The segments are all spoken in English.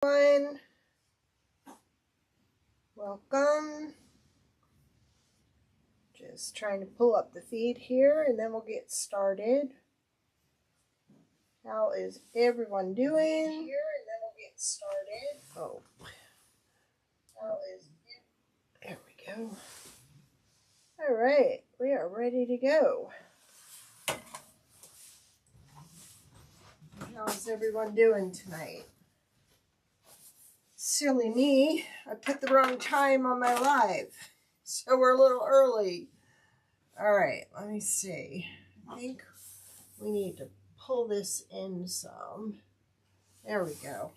Everyone, welcome. Just trying to pull up the feed here and then we'll get started. How is everyone doing? Here and then we'll get started. Oh, how is it? There we go. All right, we are ready to go. How's everyone doing tonight? Silly me, I put the wrong time on my live, so we're a little early. All right, let me see. I think we need to pull this in some. There we go.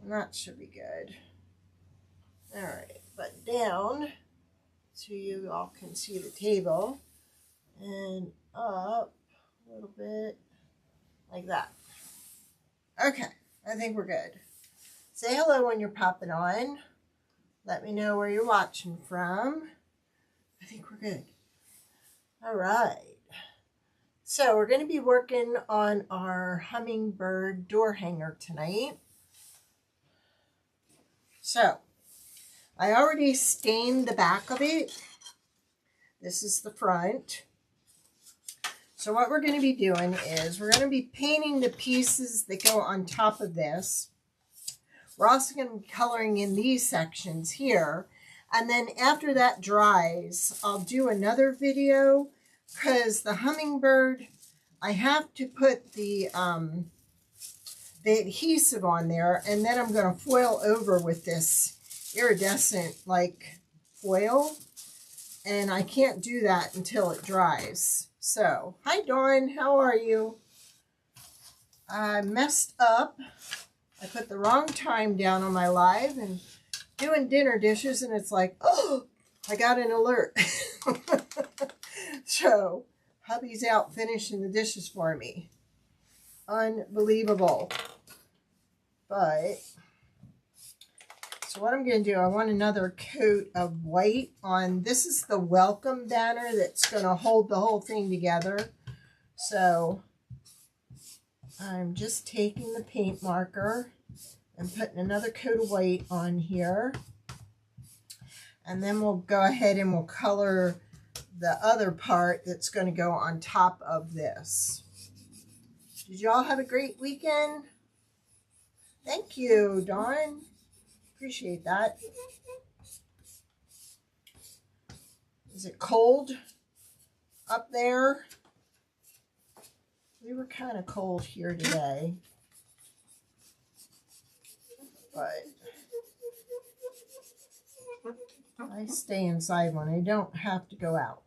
And that should be good. All right, but down so you all can see the table, and up a little bit like that. Okay, I think we're good. Say hello when you're popping on. Let me know where you're watching from. I think we're good. All right. So we're going to be working on our hummingbird door hanger tonight. So I already stained the back of it. This is the front. So what we're going to be doing is we're going to be painting the pieces that go on top of this. We're also going to be coloring in these sections here. And then after that dries, I'll do another video because the hummingbird, I have to put the adhesive on there, and then I'm going to foil over with this iridescent like foil. And I can't do that until it dries. So, hi Dawn, how are you? I messed up. I put the wrong time down on my live and doing dinner dishes, and it's like, oh, I got an alert. So, hubby's out finishing the dishes for me. Unbelievable. But, so what I'm going to do, I want another coat of white on, this is the welcome banner that's going to hold the whole thing together. So, I'm just taking the paint marker and putting another coat of white on here. And then we'll go ahead and we'll color the other part that's going to go on top of this. Did y'all have a great weekend? Thank you, Dawn. Appreciate that. Is it cold up there? We were kind of cold here today, but I stay inside when I don't have to go out.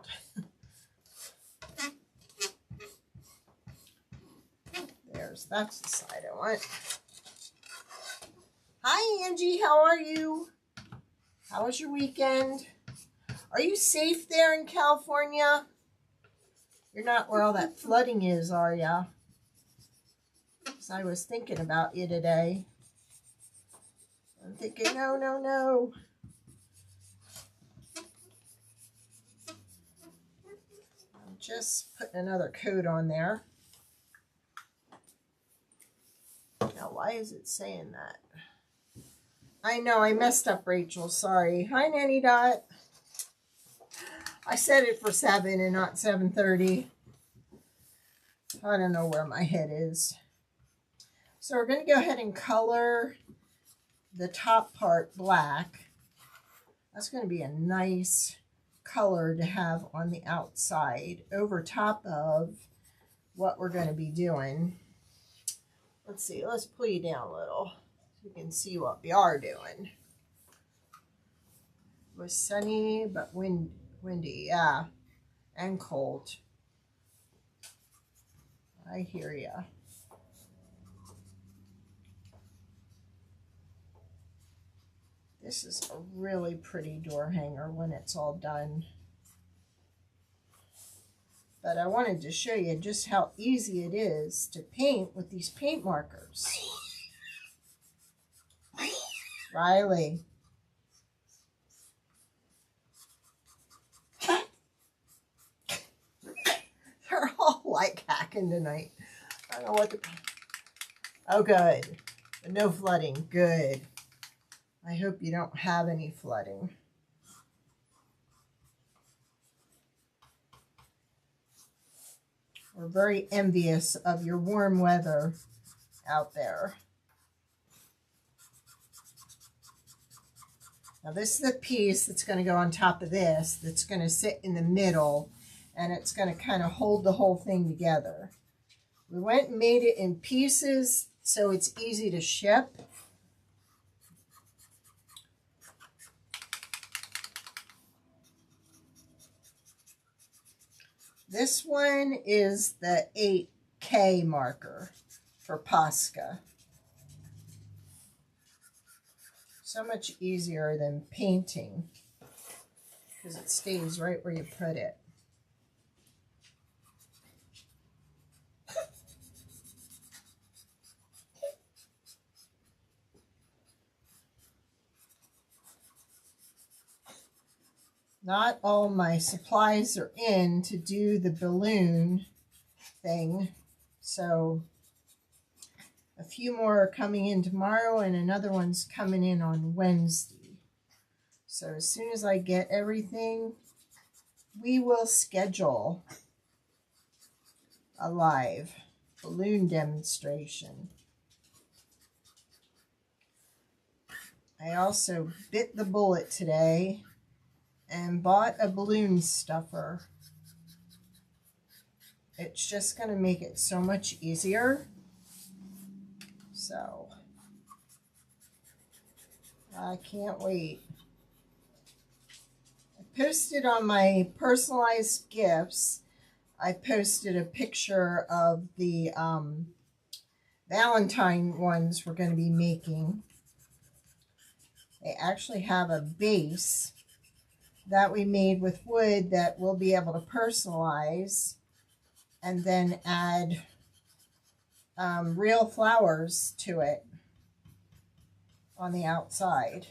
That's the side I want. Hi Angie, how are you? How was your weekend? Are you safe there in California? You're not where all that flooding is, are ya? Because I was thinking about you today. I'm thinking, no, no, no. I'm just putting another coat on there. Now, why is it saying that? I know, I messed up, Rachel. Sorry. Hi, Nanny Dot. I set it for 7 and not 7:30. I don't know where my head is. So we're going to go ahead and color the top part black. That's going to be a nice color to have on the outside over top of what we're going to be doing. Let's see. Let's pull you down a little so you can see what we are doing. It was sunny but windy, yeah, and cold. I hear ya. This is a really pretty door hanger when it's all done. But I wanted to show you just how easy it is to paint with these paint markers. Riley. They're all like hacking tonight. I don't know what to... Oh, good. But no flooding. Good. I hope you don't have any flooding. We're very envious of your warm weather out there. Now this is the piece that's going to go on top of this, that's going to sit in the middle, and it's going to kind of hold the whole thing together. We went and made it in pieces so it's easy to ship. This one is the 8K marker for Posca. So much easier than painting because it stays right where you put it. Not all my supplies are in to do the balloon thing, so a few more are coming in tomorrow and another one's coming in on Wednesday. So as soon as I get everything, we will schedule a live balloon demonstration. I also bit the bullet today and bought a balloon stuffer. It's just going to make it so much easier. So, I can't wait. I posted on my personalized gifts, I posted a picture of the Valentine ones we're going to be making. They actually have a base that we made with wood that we'll be able to personalize and then add real flowers to it on the outside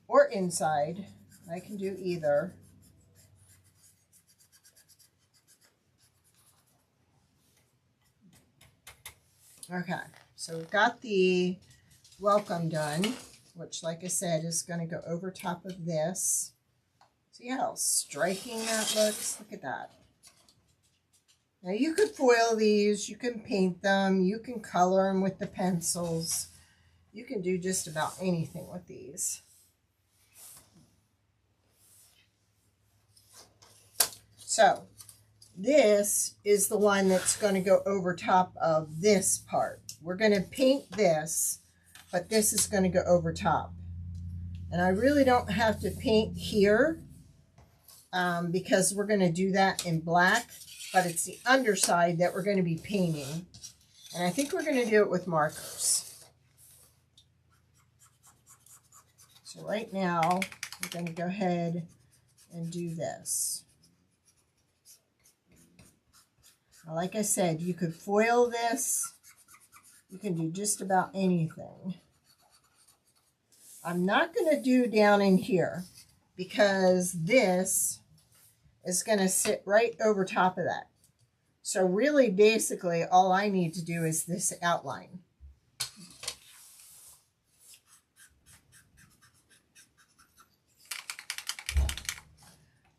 or inside. I can do either. Okay, so we've got the welcome done, which, like I said, is going to go over top of this. See how striking that looks? Look at that. Now you could foil these, you can paint them, you can color them with the pencils. You can do just about anything with these. So this is the one that's going to go over top of this part. We're going to paint this, but this is going to go over top. And I really don't have to paint here because we're going to do that in black, but it's the underside that we're going to be painting. And I think we're going to do it with markers. So right now, we're going to go ahead and do this. Now, like I said, you could foil this. You can do just about anything. I'm not going to do down in here because this is going to sit right over top of that. So really, basically, all I need to do is this outline.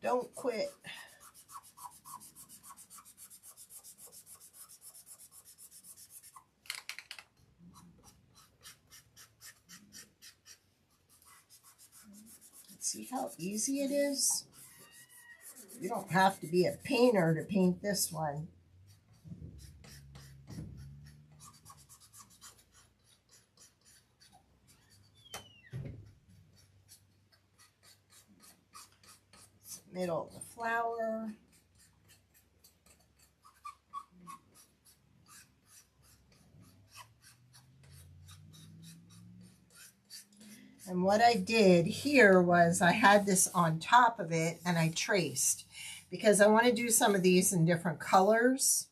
Don't quit. See how easy it is? You don't have to be a painter to paint this one. It's the middle of the flower. And what I did here was I had this on top of it and I traced because I want to do some of these in different colors.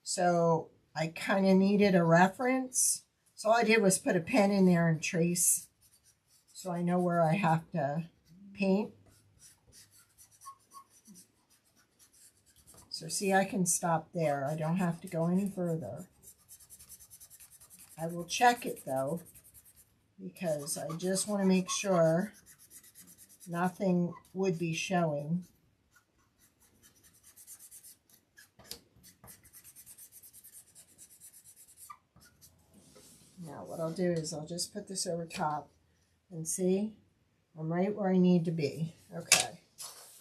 So I kind of needed a reference. So all I did was put a pen in there and trace so I know where I have to paint. So see, I can stop there. I don't have to go any further. I will check it though, because I just want to make sure nothing would be showing. Now what I'll do is I'll just put this over top and see, I'm right where I need to be. Okay,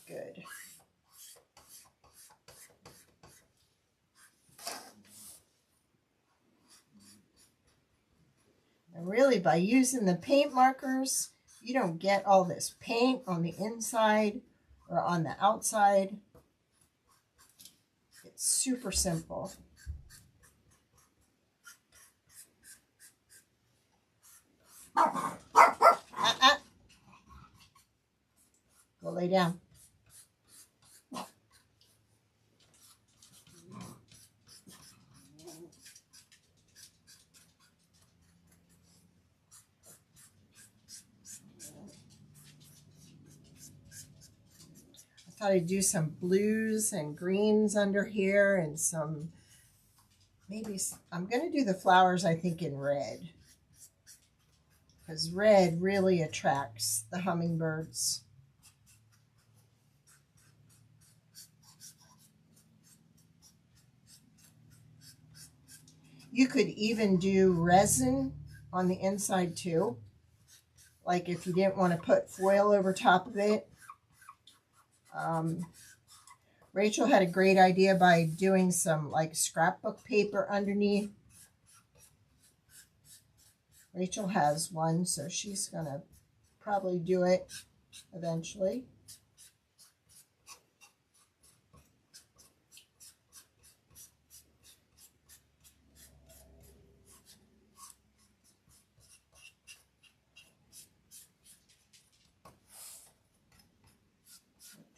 good. And really, by using the paint markers, you don't get all this paint on the inside or on the outside. It's super simple. Go lay down. I thought I'd do some blues and greens under here and some, maybe, I'm going to do the flowers I think in red. Because red really attracts the hummingbirds. You could even do resin on the inside too. Like if you didn't want to put foil over top of it. Rachel had a great idea by doing some like scrapbook paper underneath. Rachel has one, so she's gonna probably do it eventually.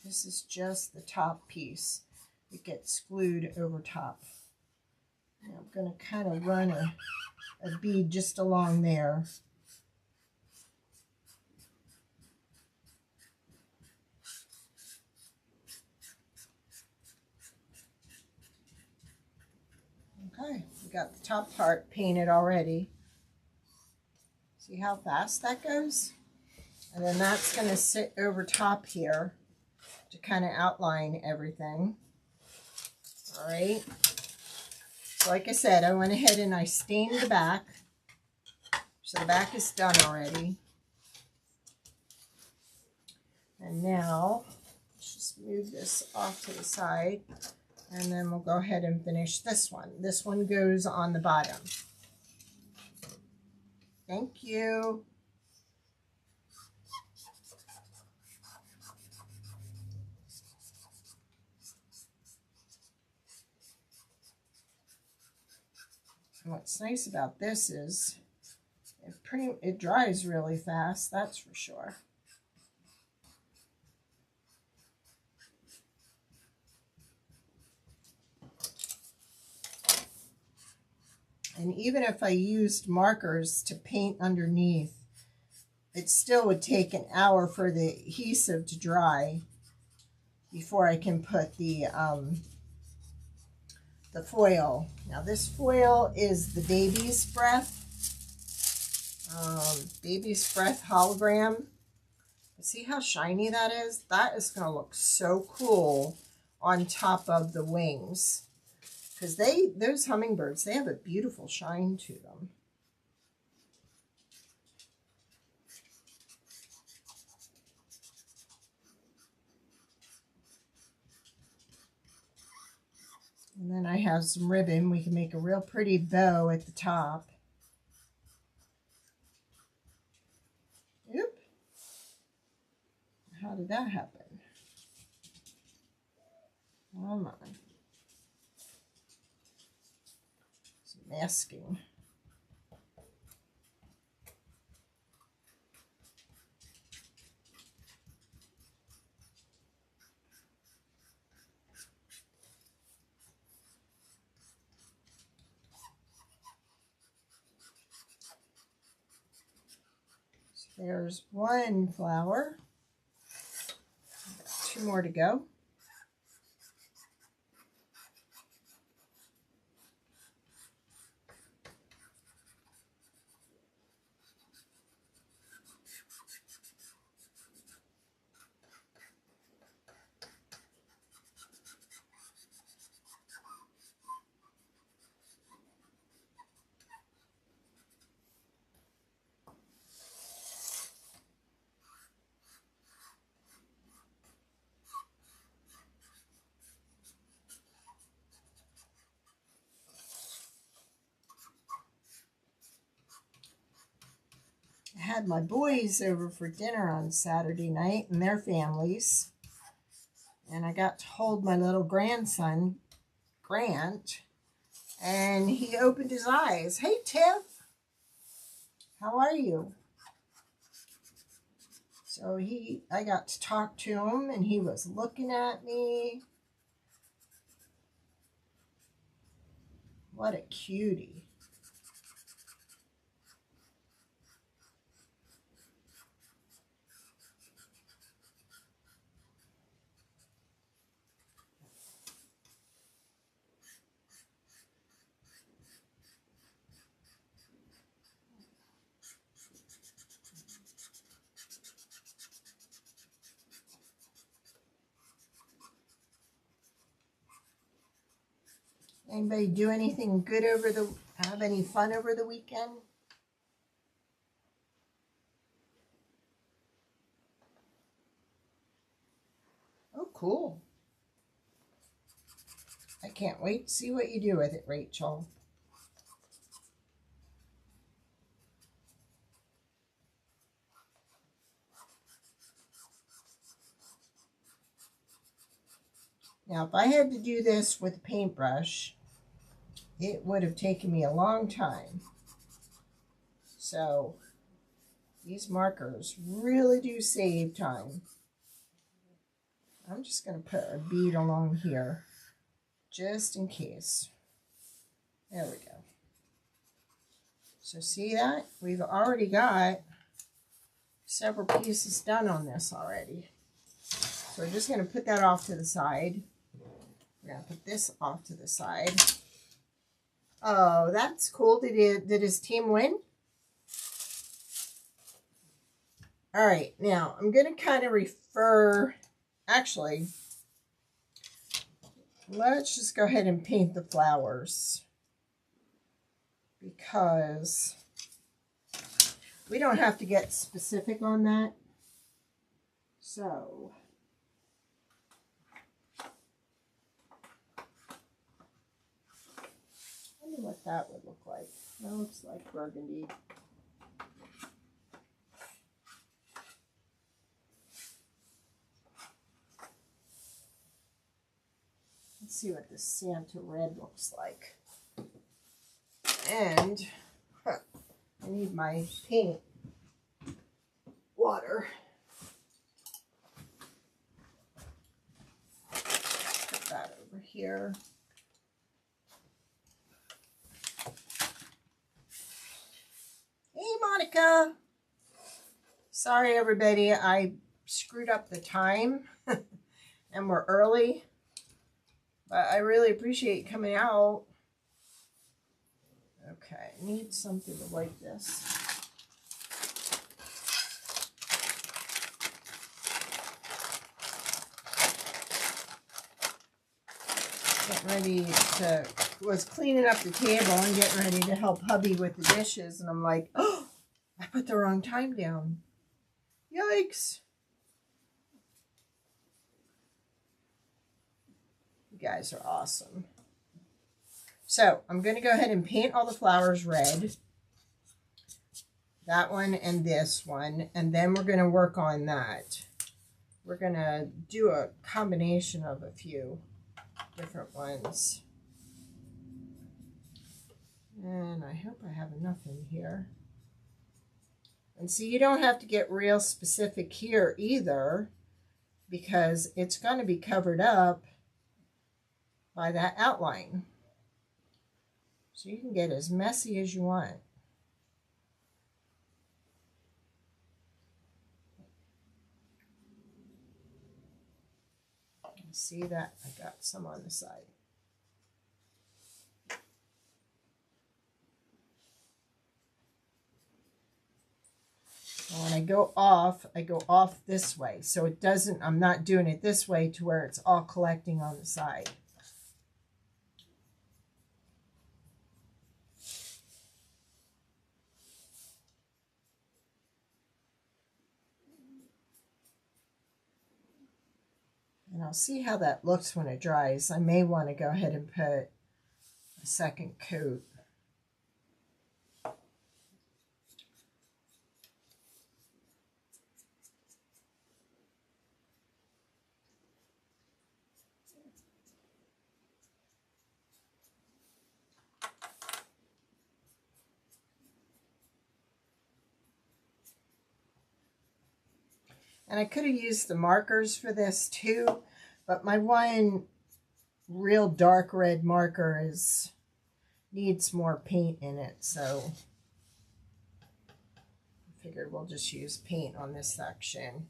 This is just the top piece. It gets glued over top. Now I'm going to kind of run a bead just along there. Okay, we got the top part painted already. See how fast that goes? And then that's going to sit over top here to kind of outline everything. All right. So like I said, I went ahead and I stained the back. So the back is done already. And now, let's just move this off to the side. And then we'll go ahead and finish this one. This one goes on the bottom. Thank you. And what's nice about this is it dries really fast, that's for sure. And even if I used markers to paint underneath, it still would take an hour for the adhesive to dry before I can put the foil. Now this foil is the Baby's Breath. Baby's Breath hologram. See how shiny that is? That is going to look so cool on top of the wings. Because those hummingbirds, they have a beautiful shine to them. And then I have some ribbon. We can make a real pretty bow at the top. Oop. How did that happen? Come on. Some masking. There's one flower. Two more to go. had my boys over for dinner on Saturday night and their families. And I got to hold my little grandson, Grant, and he opened his eyes. Hey, Tiff, how are you? So I got to talk to him, and he was looking at me. What a cutie. Anybody do anything good have any fun over the weekend? Oh, cool. I can't wait to see what you do with it, Rachel. Now, if I had to do this with a paintbrush, it would have taken me a long time. So, these markers really do save time. I'm just going to put a bead along here, just in case. There we go. So see that? We've already got several pieces done on this already. So we're just going to put that off to the side. We're going to put this off to the side. Oh, that's cool. Did his team win? All right, now I'm going to kind of refer, actually, let's just go ahead and paint the flowers, because we don't have to get specific on that. So, I wonder what that would look like. That looks like burgundy. Let's see what this Santa red looks like. And I need my paint water. Put that over here. Hey, Monica. Sorry, everybody. I screwed up the time and we're early. But I really appreciate you coming out. Okay, I need something to wipe this. Was cleaning up the table and getting ready to help hubby with the dishes. And I'm like, oh, I put the wrong time down. Yikes. You guys are awesome. So I'm going to go ahead and paint all the flowers red. That one and this one. And then we're going to work on that. We're going to do a combination of a few different ones. And I hope I have enough in here. And see, you don't have to get real specific here either, because it's going to be covered up by that outline. So you can get as messy as you want. See that? I got some on the side. And when I go off this way. So it doesn't, I'm not doing it this way to where it's all collecting on the side. And I'll see how that looks when it dries. I may want to go ahead and put a second coat. And I could have used the markers for this too, but my one real dark red marker needs more paint in it, so I figured we'll just use paint on this section.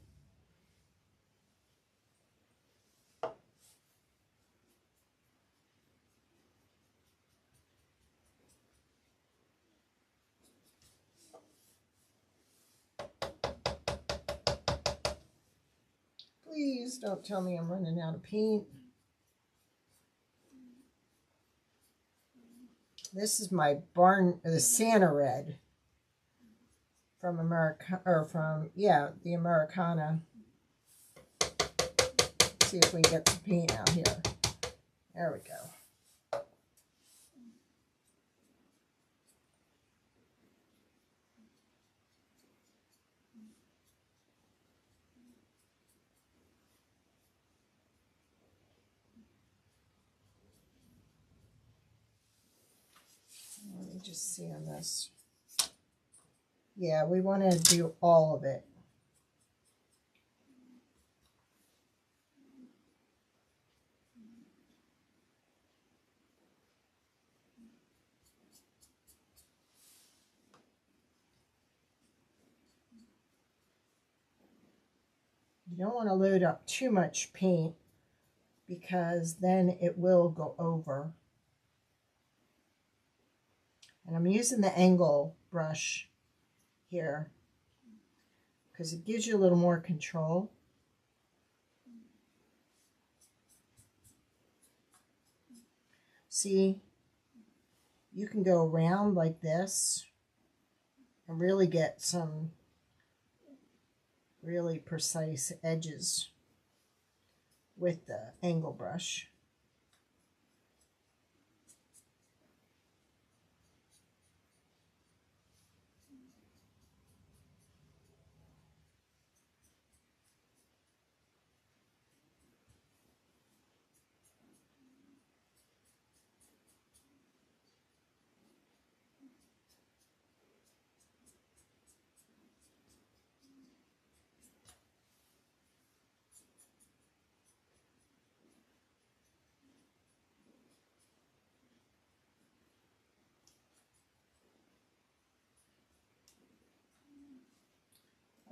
Please don't tell me I'm running out of paint. This is my the Santa red from the Americana. Let's see if we can get some paint out here. There we go. Let me just see on this. Yeah, we want to do all of it. You don't want to load up too much paint because then it will go over. And I'm using the angle brush here because it gives you a little more control. See, you can go around like this and really get some really precise edges with the angle brush.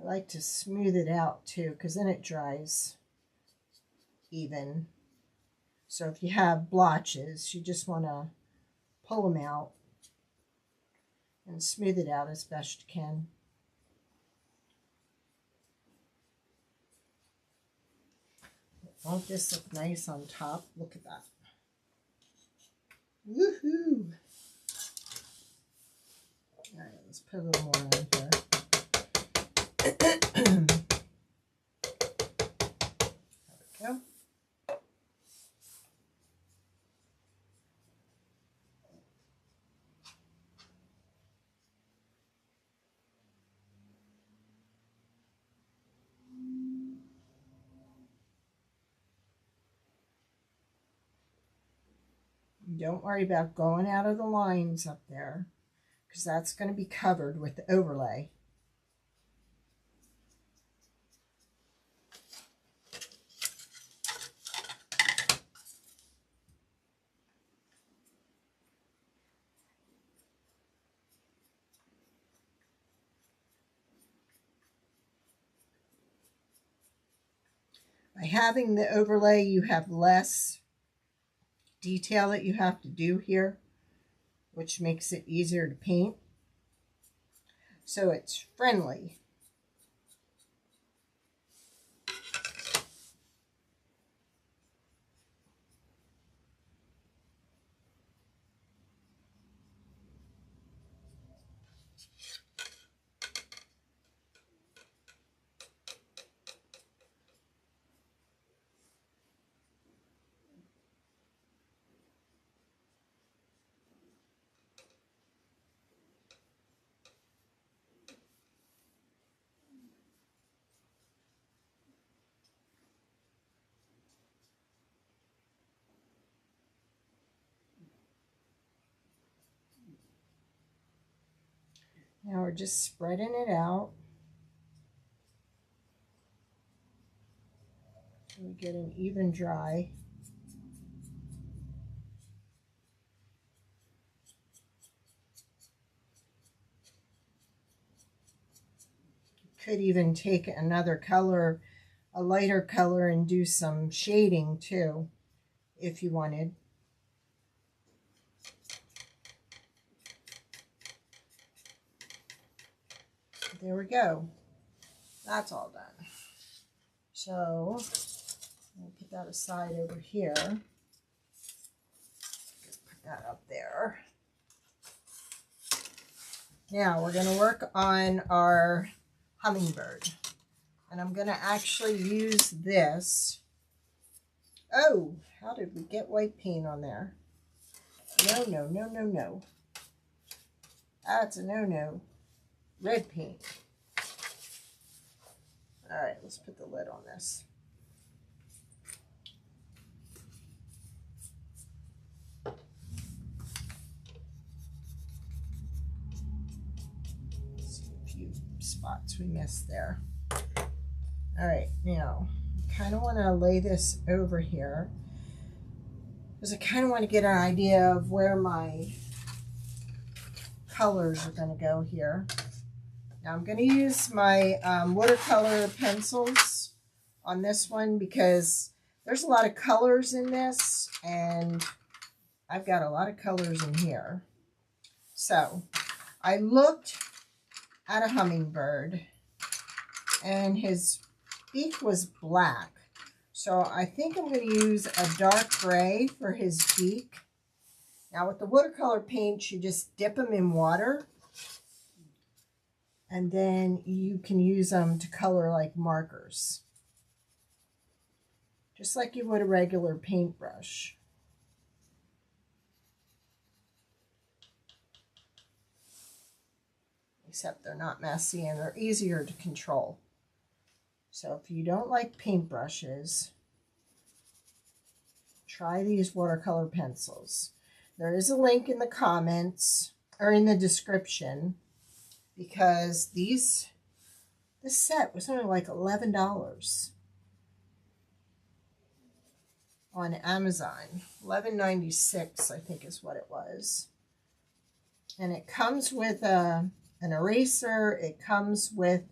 I like to smooth it out too, because then it dries even. So if you have blotches, you just want to pull them out and smooth it out as best you can. Won't this look nice on top? Look at that. Woohoo! All right, let's put a little more on here. There we go. Don't worry about going out of the lines up there, because that's going to be covered with the overlay. By having the overlay, you have less detail that you have to do here, which makes it easier to paint. So it's friendly. Now we're just spreading it out. so we get an even dry. Could even take another color, a lighter color, and do some shading too, if you wanted. There we go. That's all done. So I'll put that aside over here. Just put that up there. Now we're going to work on our hummingbird. And I'm going to actually use this. Oh, how did we get white paint on there? No, no, no, no, no. That's a no-no. Red paint. All right, let's put the lid on this. See a few spots we missed there. All right, now I kind of want to lay this over here because I kind of want to get an idea of where my colors are going to go here. Now I'm going to use my watercolor pencils on this one because there's a lot of colors in this and I've got a lot of colors in here. So I looked at a hummingbird and his beak was black. So I think I'm going to use a dark gray for his beak. Now with the watercolor paints, you just dip them in water and then you can use them to color like markers. Just like you would a regular paintbrush. Except they're not messy and they're easier to control. So if you don't like paintbrushes, try these watercolor pencils. There is a link in the comments or in the description because this set was only like $11 on Amazon. $11.96 I think is what it was. And it comes with an eraser. It comes with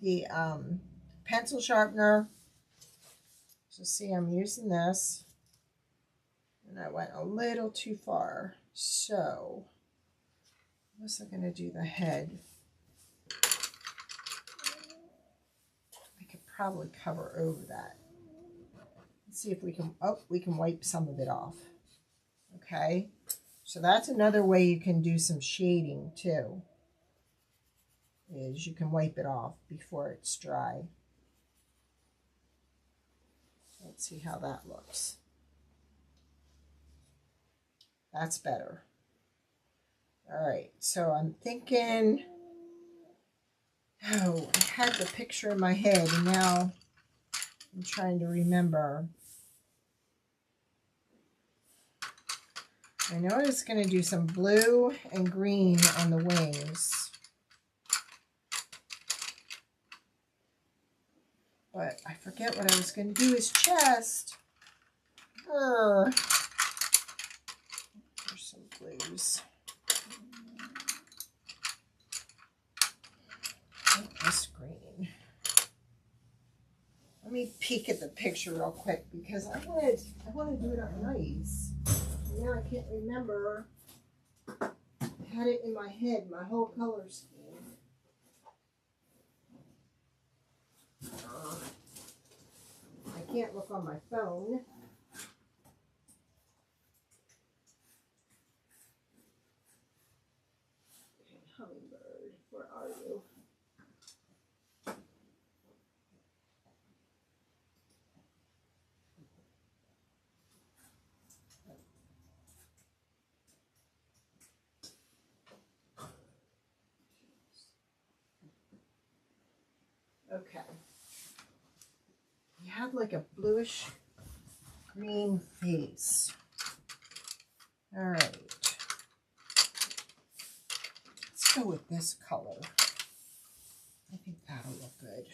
the pencil sharpener. So see, I'm using this. And I went a little too far. So I was going to do the head. I could probably cover over that. Let's see if we can, oh, we can wipe some of it off. Okay. So that's another way you can do some shading too, is you can wipe it off before it's dry. Let's see how that looks. That's better. All right, so I'm thinking, oh, I had the picture in my head and now I'm trying to remember. I know I was going to do some blue and green on the wings. But I forget what I was going to do his chest. There's some blues. This green. Let me peek at the picture real quick because I want to do it up nice. And now I can't remember. I had it in my head, my whole color scheme. I can't look on my phone. Okay, hummingbird, where are you? Okay. You have like a bluish green face. All right. Let's go with this color. I think that'll look good.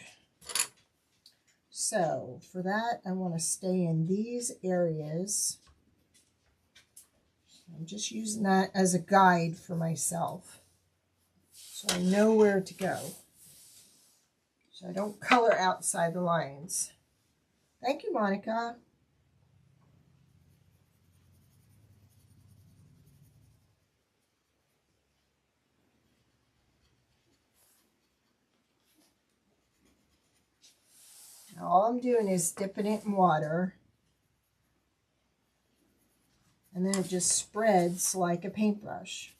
So for that, I want to stay in these areas. I'm just using that as a guide for myself, so I know where to go, so I don't color outside the lines. Thank you, Monica. Now all I'm doing is dipping it in water, and then it just spreads like a paintbrush.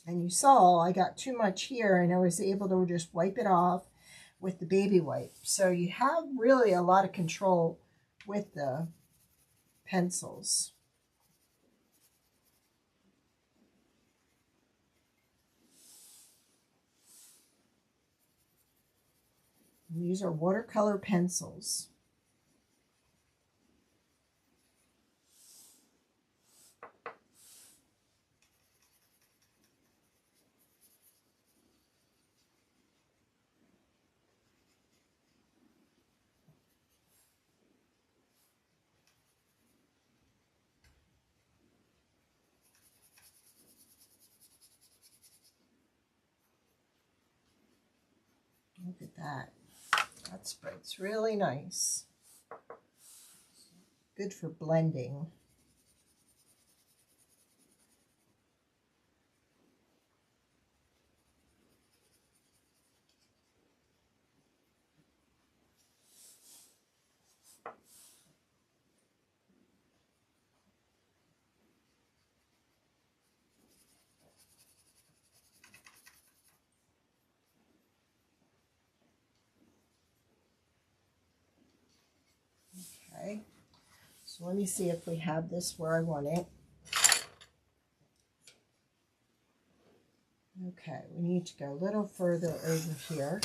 And you saw I got too much here, and I was able to just wipe it off with the baby wipe. So you have really a lot of control with the pencils. And these are watercolor pencils. Look at that. That spreads really nice. Good for blending. Okay, so let me see if we have this where I want it. Okay, we need to go a little further over here.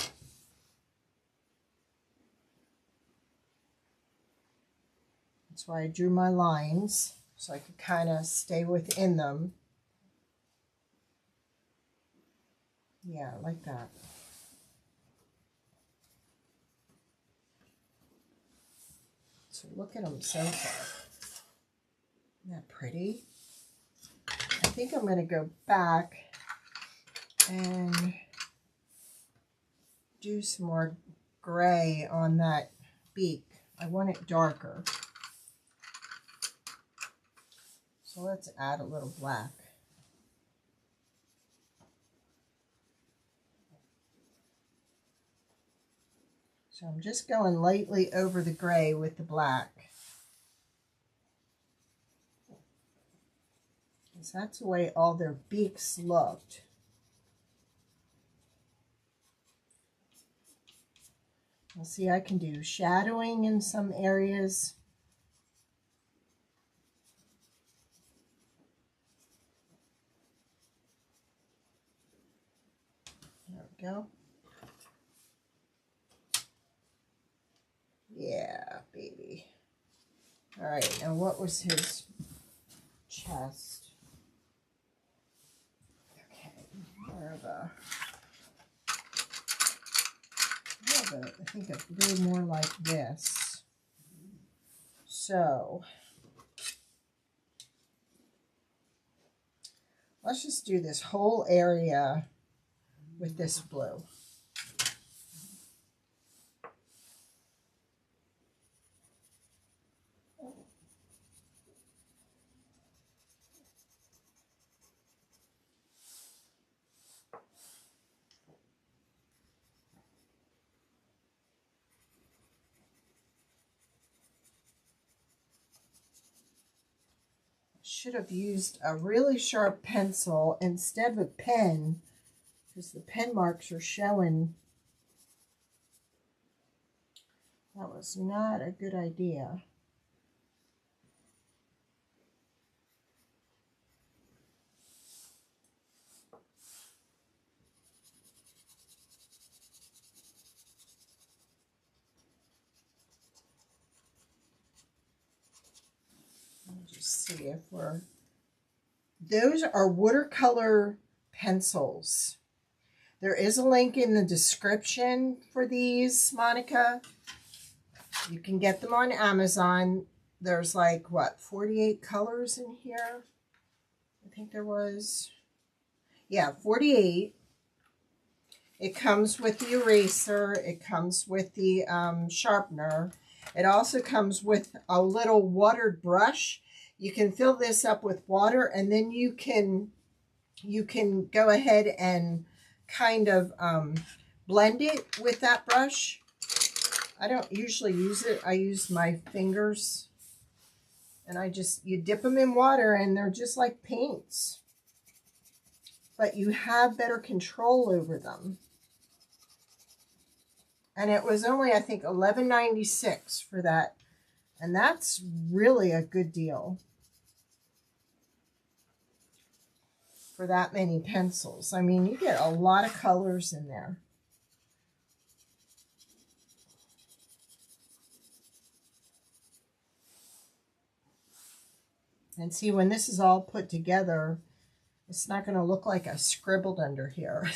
That's why I drew my lines, so I could kind of stay within them. Yeah, like that. So look at them so far. Isn't that pretty? I think I'm going to go back and do some more gray on that beak. I want it darker. So let's add a little black. So I'm just going lightly over the gray with the black. Because that's the way all their beaks looked. You'll see I can do shadowing in some areas. There we go. Yeah, baby. All right, now what was his chest? Okay, more of a, I think a blue more like this. So let's just do this whole area with this blue. Should have used a really sharp pencil instead of a pen, because the pen marks are showing. That was not a good idea. Let me just see if we're... Those are watercolor pencils. There is a link in the description for these, Monica. You can get them on Amazon. There's like, what, 48 colors in here? I think there was, yeah, 48. It comes with the eraser. It comes with the sharpener. It also comes with a little watered brush. You can fill this up with water, and then you can go ahead and kind of blend it with that brush. I don't usually use it. I use my fingers, and you dip them in water, and they're just like paints, but you have better control over them. And it was only, I think, $11.96 for that, and that's really a good deal for that many pencils. I mean, you get a lot of colors in there. And see, when this is all put together, it's not going to look like I scribbled under here.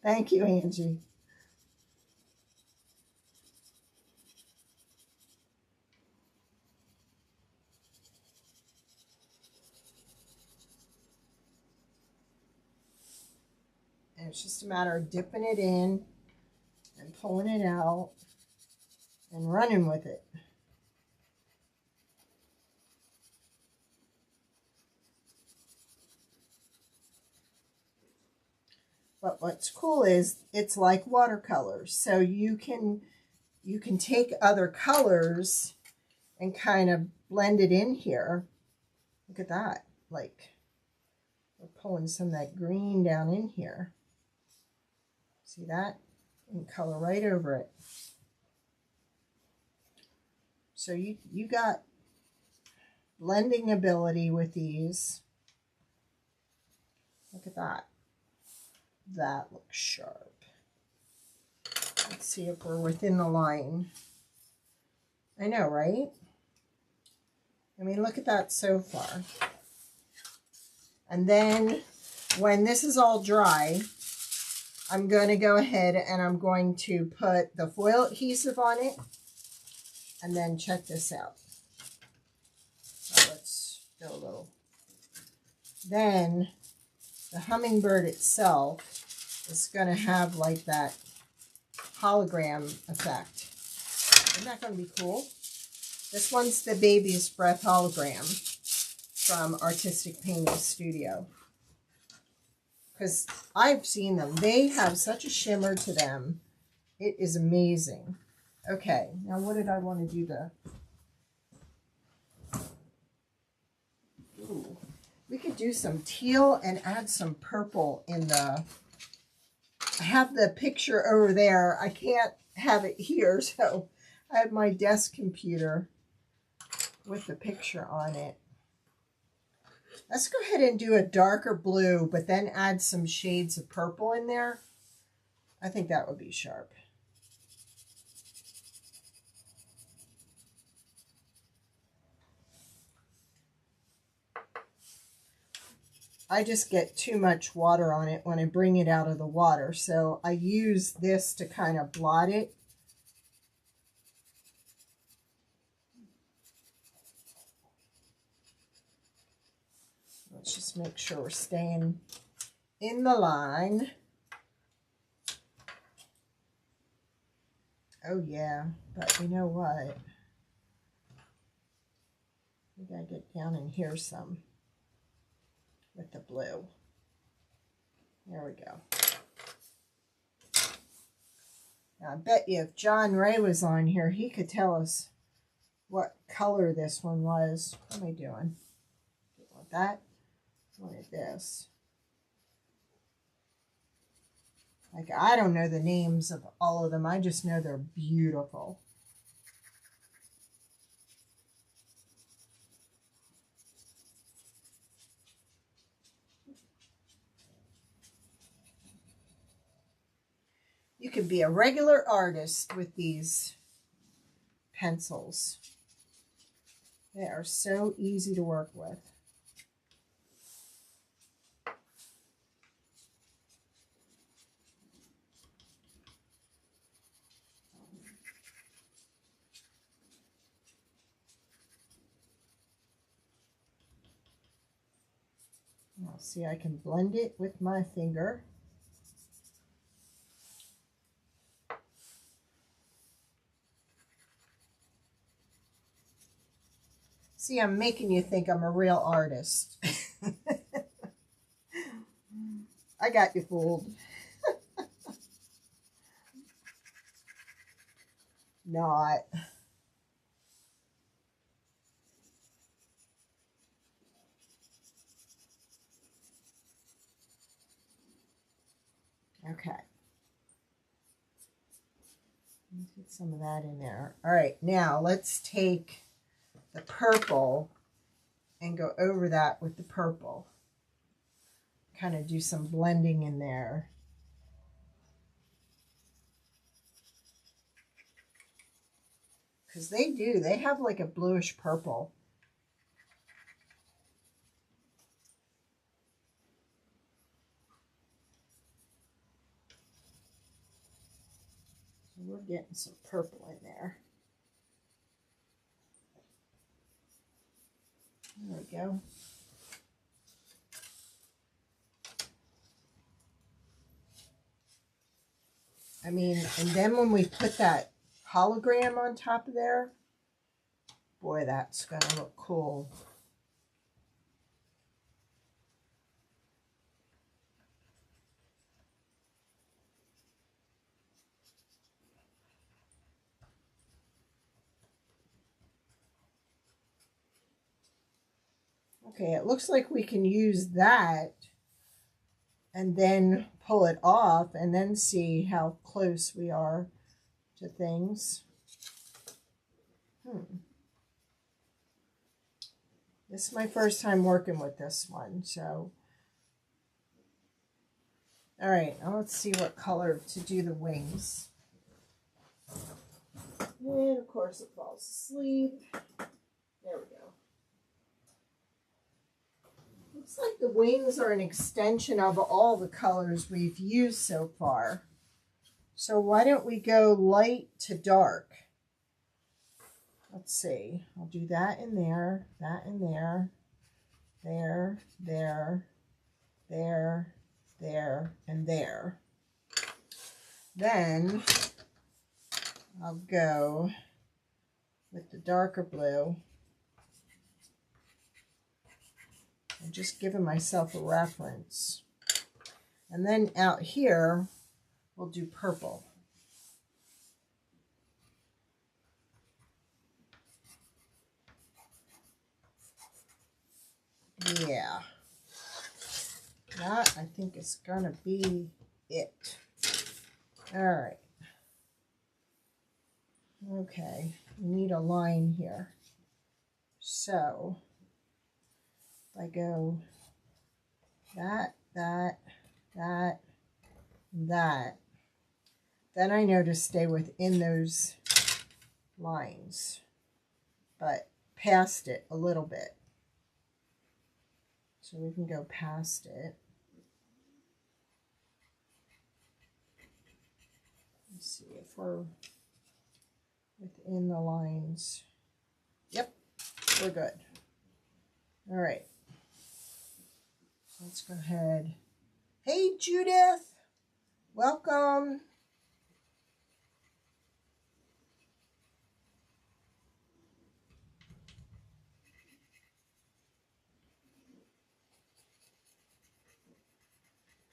Thank you, Angie. And it's just a matter of dipping it in and pulling it out and running with it. But what's cool is it's like watercolors. So you can take other colors and kind of blend it in here. Look at that. Like, we're pulling some of that green down in here. See that? And color right over it. So you got blending ability with these. Look at that. That looks sharp. Let's see if we're within the line. I know, right? I mean, look at that so far. And then when this is all dry, I'm going to go ahead and I'm going to put the foil adhesive on it. And then check this out. So let's go a little. Then the hummingbird itself is going to have like that hologram effect. Isn't that going to be cool? This one's the Baby's Breath hologram from Artistic Painting Studio. Because I've seen them. They have such a shimmer to them. It is amazing. Okay, now what did I want to do the... Ooh. We could do some teal and add some purple in the... I have the picture over there. I can't have it here, so I have my desk computer with the picture on it. Let's go ahead and do a darker blue, but then add some shades of purple in there. I think that would be sharp. I just get too much water on it when I bring it out of the water. So I use this to kind of blot it. Let's just make sure we're staying in the line. Oh yeah, but you know what? We gotta get down in here some with the blue. There we go. Now, I bet you if John Ray was on here, he could tell us what color this one was. What am I doing? Want that? I wanted this. Like, I don't know the names of all of them. I just know they're beautiful. You can be a regular artist with these pencils. They are so easy to work with. I'll see, I can blend it with my finger. See, I'm making you think I'm a real artist. I got you fooled. Not. Okay. Let's get some of that in there. All right, now let's take the purple and go over that with the purple. Kind of do some blending in there. Because they have like a bluish purple. So we're getting some purple in there. There we go. I mean, and then when we put that hologram on top of there, boy, that's going to look cool. Okay, it looks like we can use that and then pull it off and then see how close we are to things. This is my first time working with this one, so. All right, now let's see what color to do the wings. And of course it falls asleep. There we go. Looks like the wings are an extension of all the colors we've used so far. So why don't we go light to dark? Let's see. I'll do that in there, there, there, there, there, and there. Then I'll go with the darker blue. I'm just giving myself a reference. And then out here, we'll do purple. Yeah. That, I think, is going to be it. All right. Okay. We need a line here. So I go that, that, that, that. Then I know to stay within those lines, but past it a little bit. So we can go past it. Let's see if we're within the lines. Yep, we're good. All right. Let's go ahead. Hey, Judith. Welcome.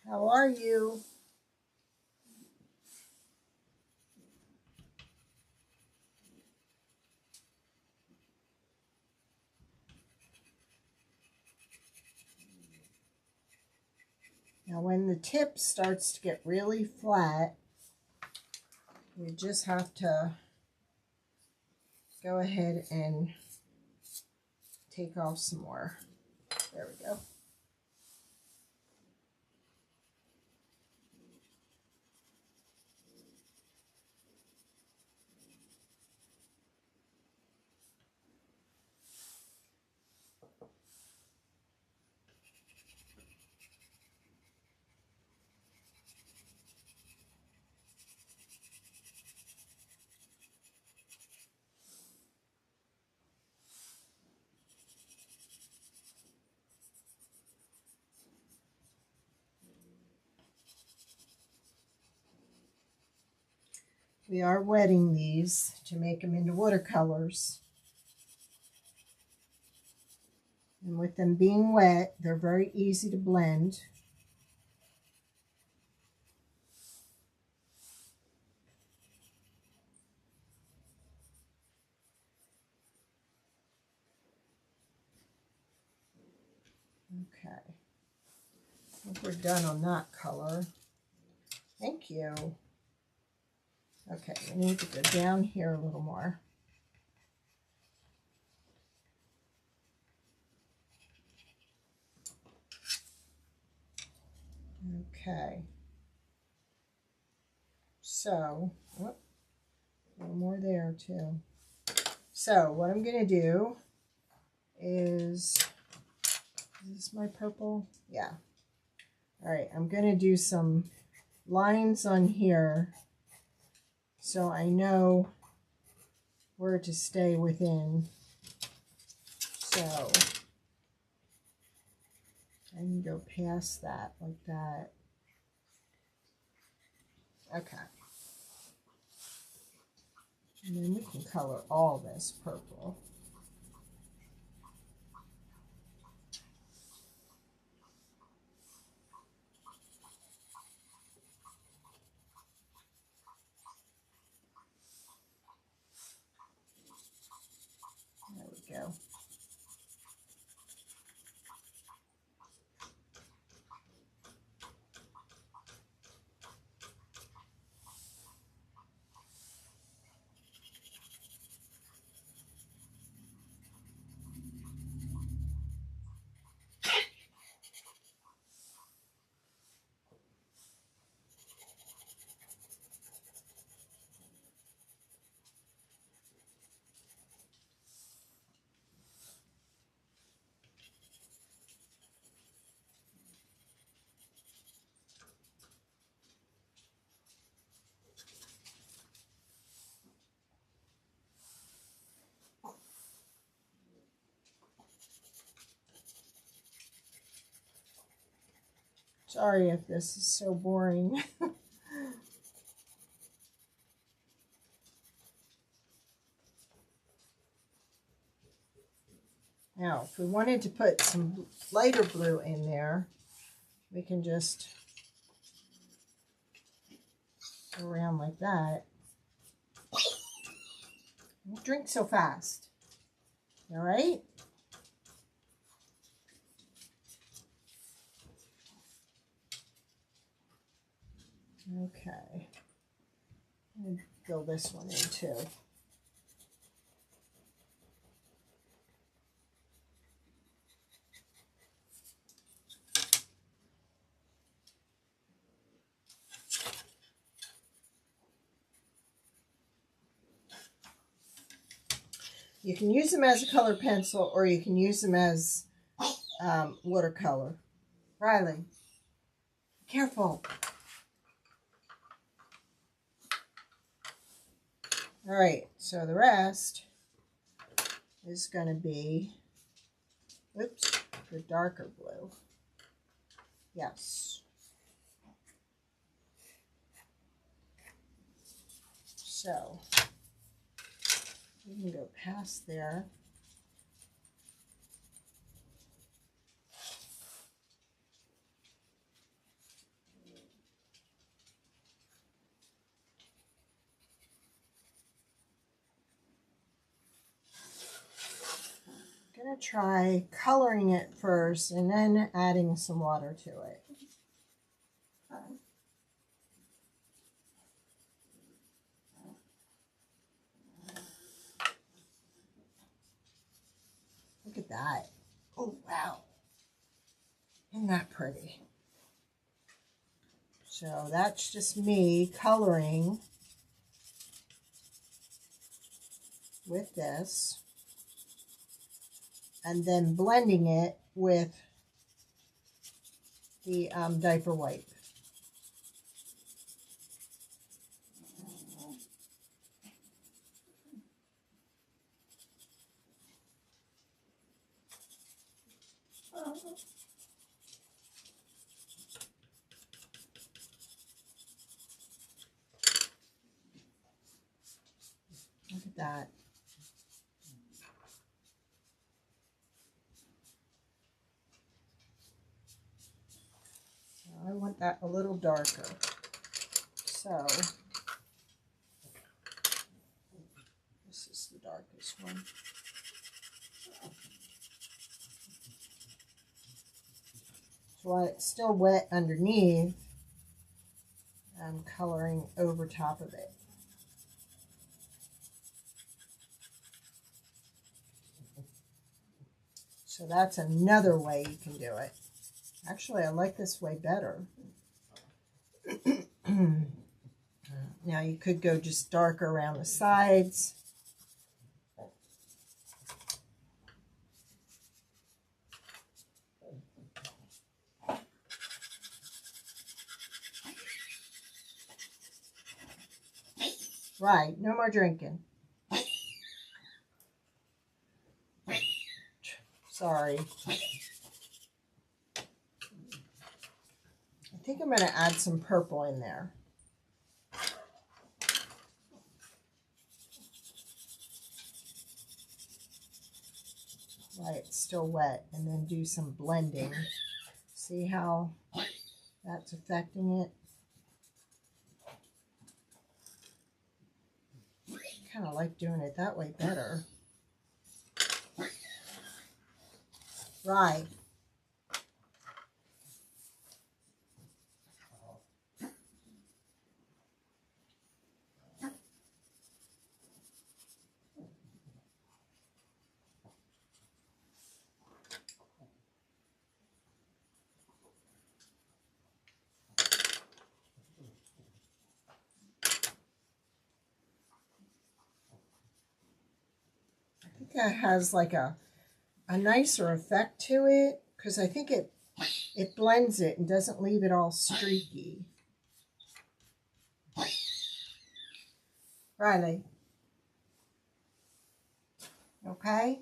How are you? Now when the tip starts to get really flat, we just have to go ahead and take off some more. There we go. we are wetting these to make them into watercolors. And with them being wet, they're very easy to blend. Okay, I think we're done on that color. Thank you. Okay, we need to go down here a little more. Okay. So, oh, a little more there too. So what I'm going to do is this my purple? Yeah. All right, I'm going to do some lines on here so I know where to stay within. So I can go past that like that. Okay. And then we can color all this purple. There we go. Sorry if this is so boring. Now, if we wanted to put some lighter blue in there, we can just go around like that. Don't drink so fast. All right? Okay. And fill this one in too. You can use them as a color pencil or you can use them as watercolor. Riley, careful. All right, so the rest is going to be, oops, the darker blue. Yes. So we can go past there. I'm going to try coloring it first and then adding some water to it. Look at that. Oh, wow. Isn't that pretty? So that's just me coloring with this and then blending it with the diaper wipe. that. I want that a little darker. So this is the darkest one. So while it's still wet underneath, I'm coloring over top of it. So that's another way you can do it. Actually, I like this way better. Now you could go just darker around the sides. Right, no more drinking. Sorry. I think I'm going to add some purple in there. While it's still wet, and then do some blending. See how that's affecting it? I kind of like doing it that way better. Right. I think that has like a nicer effect to it, because I think it blends it and doesn't leave it all streaky. Riley. Okay.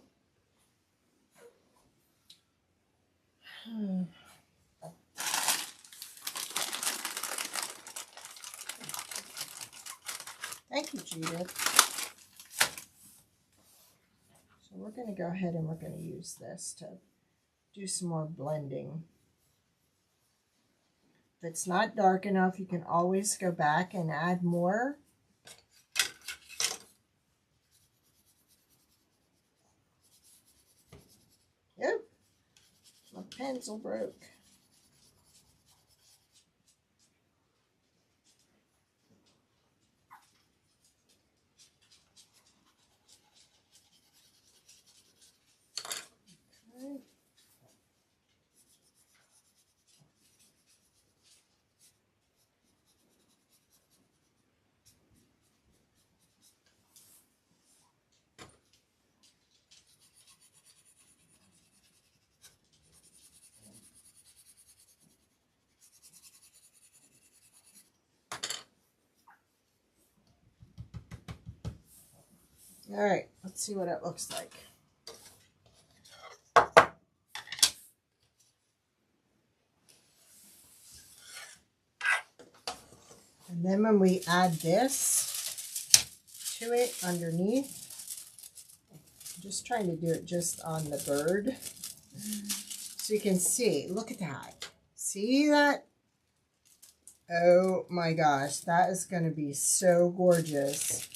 Thank you, Judith. So we're going to go ahead and we're going to use this to do some more blending. If it's not dark enough, you can always go back and add more. Yep, my pencil broke. All right, let's see what it looks like. And then when we add this to it underneath, I'm just trying to do it just on the bird. So you can see, look at that. See that? Oh my gosh, that is going to be so gorgeous.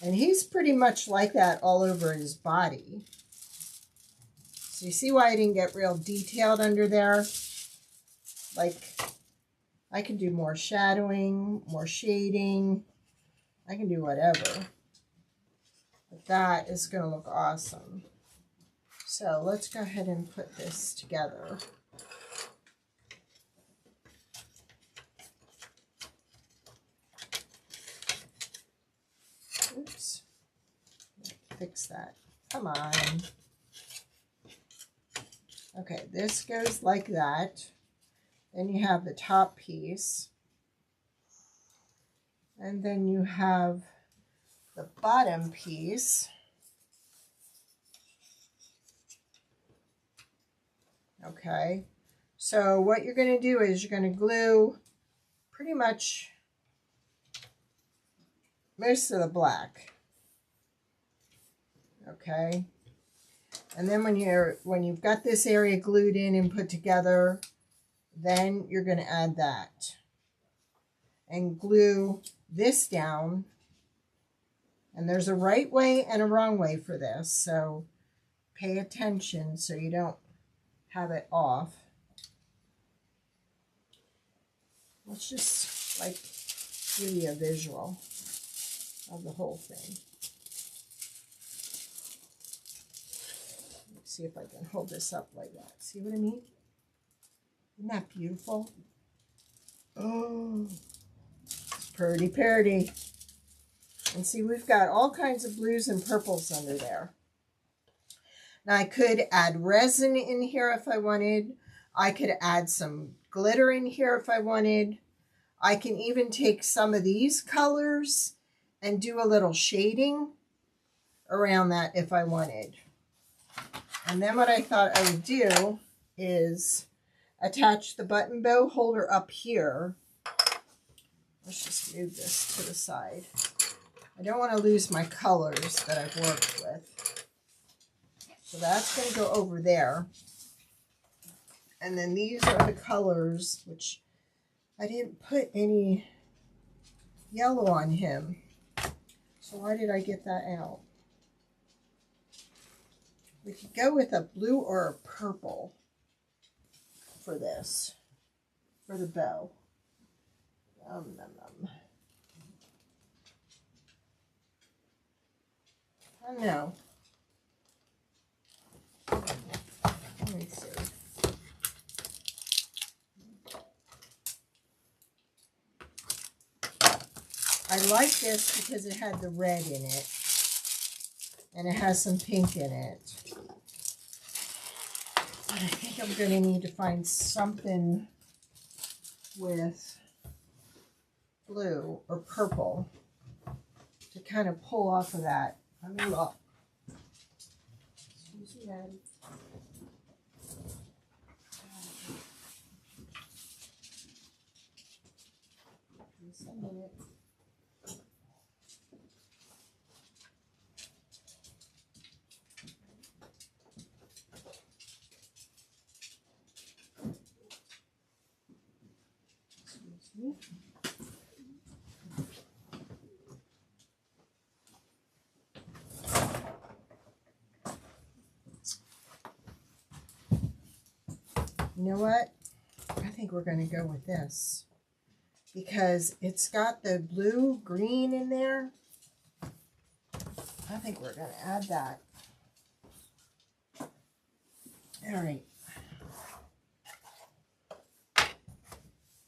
And he's pretty much like that all over his body. So you see why I didn't get real detailed under there? Like, I can do more shadowing, more shading. I can do whatever. But that is going to look awesome. So let's go ahead and put this together. Oops. Fix that. Come on. Okay, this goes like that. Then you have the top piece. And then you have the bottom piece. Okay. So what you're going to do is you're going to glue pretty much most of the black. okay? And then when you've got this area glued in and put together, then you're going to add that. And glue this down. And there's a right way and a wrong way for this, so pay attention so you don't have it off. Let's just like give you a visual of the whole thing. Let's see if I can hold this up like that. See what I mean? Isn't that beautiful? Oh, it's pretty, pretty. And see, we've got all kinds of blues and purples under there. Now, I could add resin in here if I wanted. I could add some glitter in here if I wanted. I can even take some of these colors and do a little shading around that if I wanted. And then what I thought I would do is attach the button bow holder up here. Let's just move this to the side. I don't want to lose my colors that I've worked with. So that's going to go over there. And then these are the colors, which I didn't put any yellow on him. So why did I get that out? We could go with a blue or a purple for this, for the bow. I don't know. Let me see. I like this because it had the red in it. And it has some pink in it. But I think I'm going to need to find something with blue or purple to kind of pull off of that. I mean, look. Excuse me, Daddy. Just a minute. Excuse me. You know what? I think we're going to go with this because it's got the blue green in there. I think we're going to add that. All right.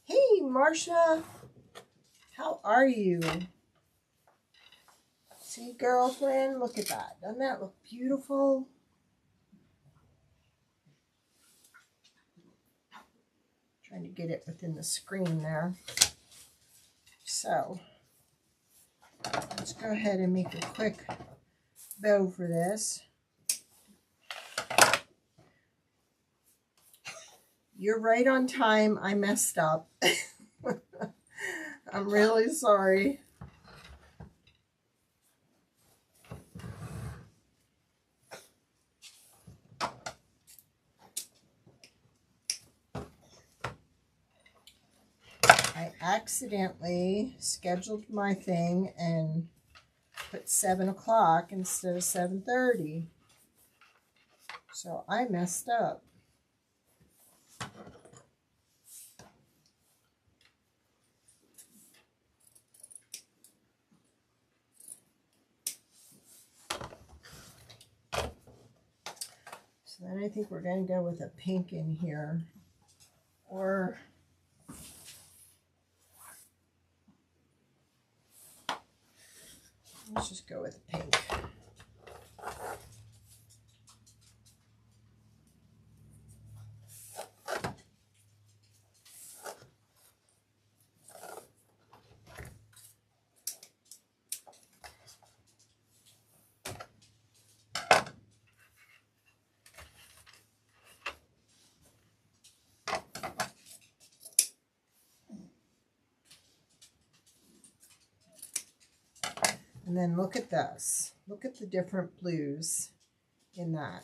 Hey, Marcia. How are you? See, girlfriend? Look at that. Doesn't that look beautiful? Trying to get it within the screen there. So, let's go ahead and make a quick bow for this. You're right on time. I messed up. I'm really sorry. I accidentally scheduled my thing and put 7 o'clock instead of 7:30. So I messed up. So then I think we're going to go with a pink in here. Or let's just go with pink. And then look at this. Look at the different blues in that.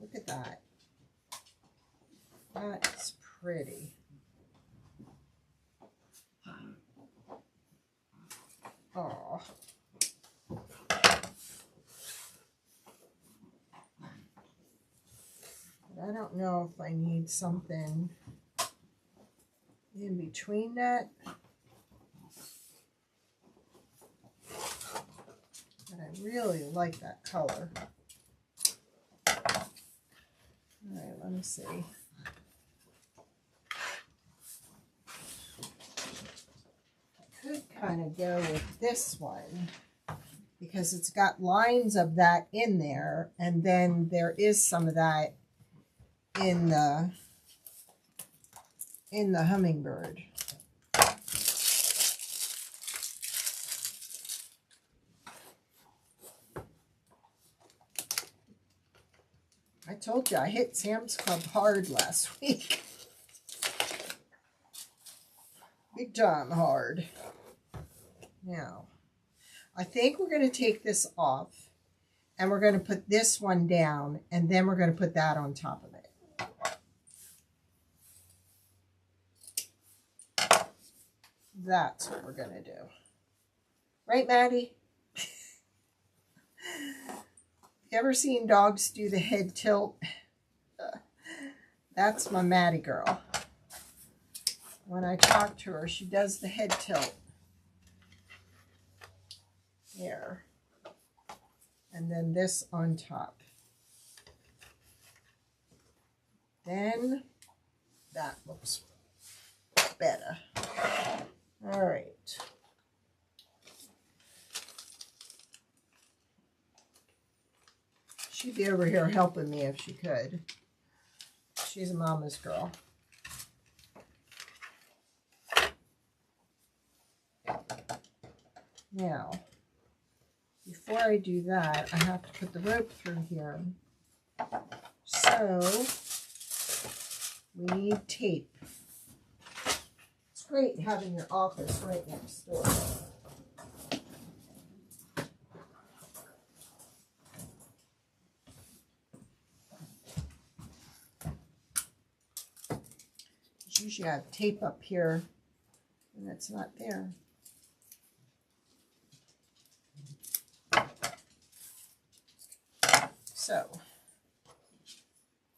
Look at that. That's pretty. Oh. But I don't know if I need something in between that. But I really like that color. All right, let me see. I could kind of go with this one because it's got lines of that in there, and then there is some of that in the hummingbird. I told you I hit Sam's Club hard last week. Big time hard. Now, I think we're going to take this off and we're going to put this one down, and then we're going to put that on top of it. That's what we're going to do. Right, Maddie? You ever seen dogs do the head tilt? That's my Maddie girl. When I talk to her, she does the head tilt. There. And then this on top. Then that looks better. All right. She'd be over here helping me if she could. She's a mama's girl. Now, before I do that, I have to put the rope through here. So, we need tape. It's great having your office right next door. Usually I have tape up here, and it's not there. So,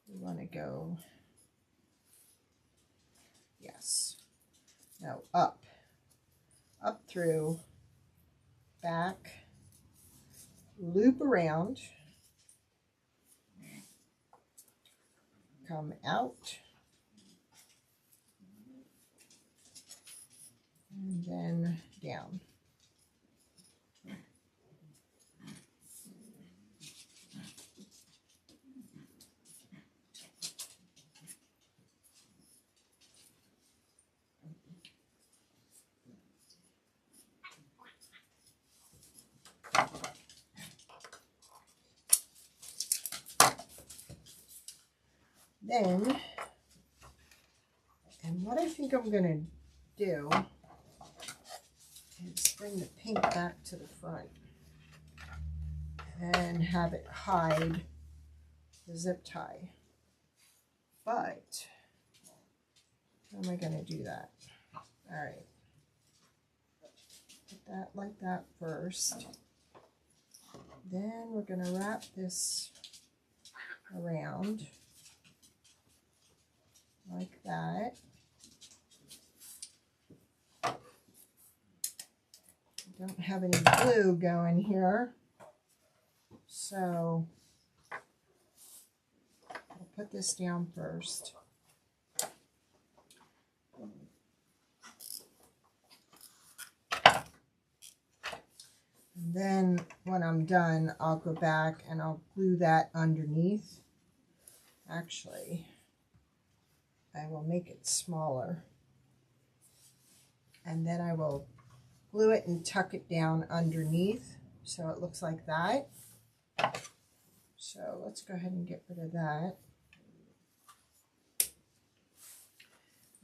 we want to go, yes, no, up through, back, loop around, come out, and then down. Then, and what I think I'm going to do is bring the pink back to the front and have it hide the zip tie. But, how am I going to do that? All right. Put that like that first. Then we're going to wrap this around like that. I don't have any glue going here, so I'll put this down first. And then when I'm done, I'll go back and I'll glue that underneath. Actually, I will make it smaller. And then I will glue it and tuck it down underneath so it looks like that. So let's go ahead and get rid of that.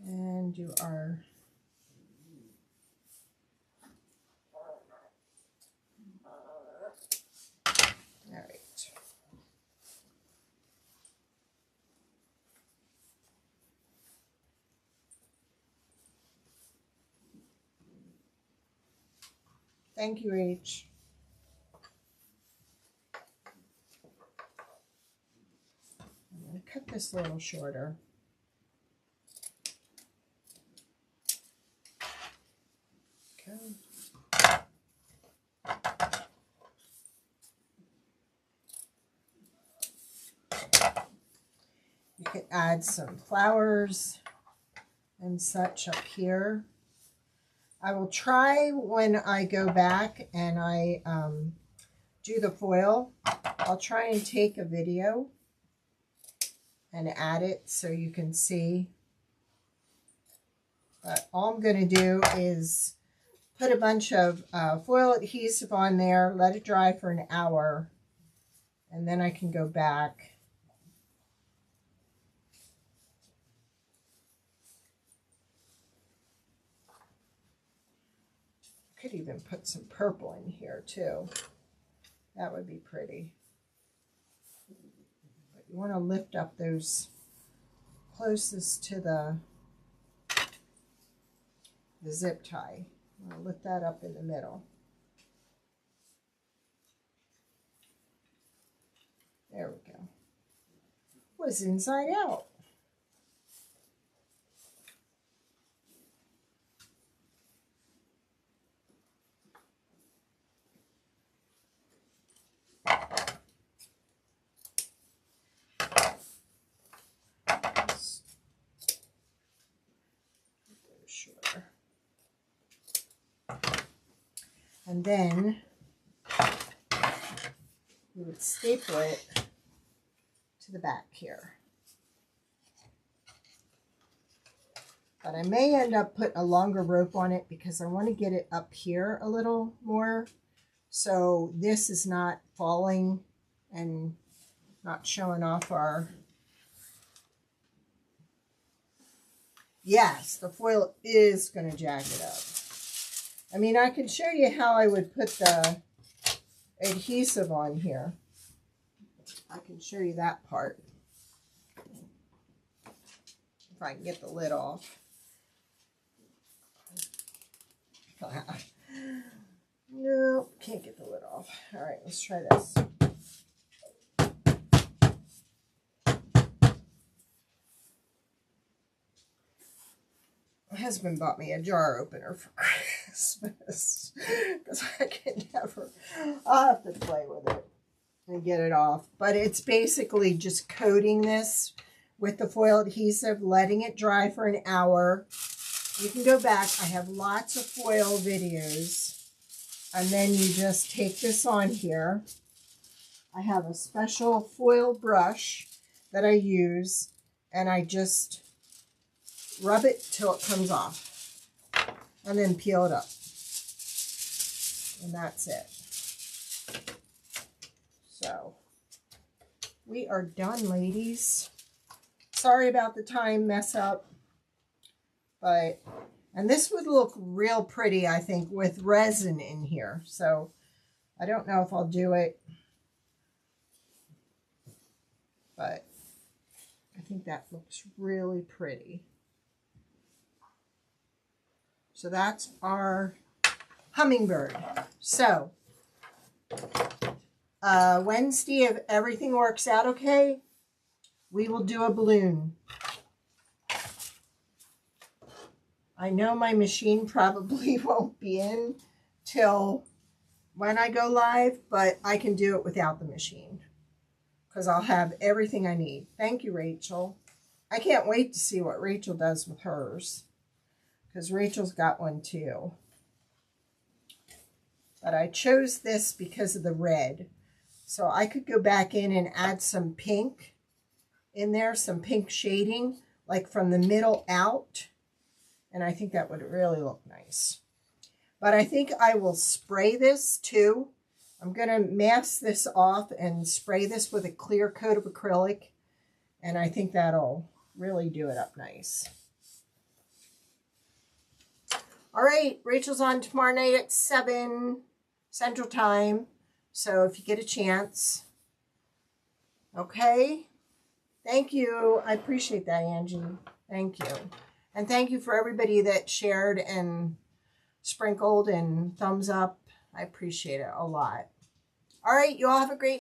And do our all right. Thank you, H. I'm going to cut this a little shorter. Okay. You could add some flowers and such up here. I will try when I go back and I do the foil. I'll try and take a video and add it so you can see. But all I'm going to do is put a bunch of foil adhesive on there, let it dry for an hour, and then I can go back. Could even put some purple in here too. That would be pretty. But you want to lift up those closest to the zip tie. I'm going to lift that up in the middle. There we go. Was inside out. And then we would staple it to the back here. But I may end up putting a longer rope on it because I want to get it up here a little more so this is not falling and not showing off our... Yes, the foil is going to jag it up. I mean, I can show you how I would put the adhesive on here. I can show you that part. If I can get the lid off. No, can't get the lid off. All right, let's try this. My husband bought me a jar opener for Christmas because I can never, I'll have to play with it and get it off. But it's basically just coating this with the foil adhesive, letting it dry for an hour. You can go back. I have lots of foil videos. And then you just take this on here. I have a special foil brush that I use, and I just rub it till it comes off and then peel it up, and that's it. So we are done, ladies. Sorry about the time mess up, but and this would look real pretty, I think, with resin in here. So I don't know if I'll do it, but I think that looks really pretty. So that's our hummingbird. So Wednesday, if everything works out okay, we will do a balloon. I know my machine probably won't be in till when I go live, but I can do it without the machine because I'll have everything I need. Thank you, Rachel. I can't wait to see what Rachel does with hers, because Rachel's got one too. But I chose this because of the red. So I could go back in and add some pink in there, some pink shading, like from the middle out. And I think that would really look nice. But I think I will spray this too. I'm going to mask this off and spray this with a clear coat of acrylic. And I think that'll really do it up nice. All right, Rachel's on tomorrow night at 7 Central Time. So if you get a chance. Okay. Thank you. I appreciate that, Angie. Thank you. And thank you for everybody that shared and sprinkled and thumbs up. I appreciate it a lot. All right, you all have a great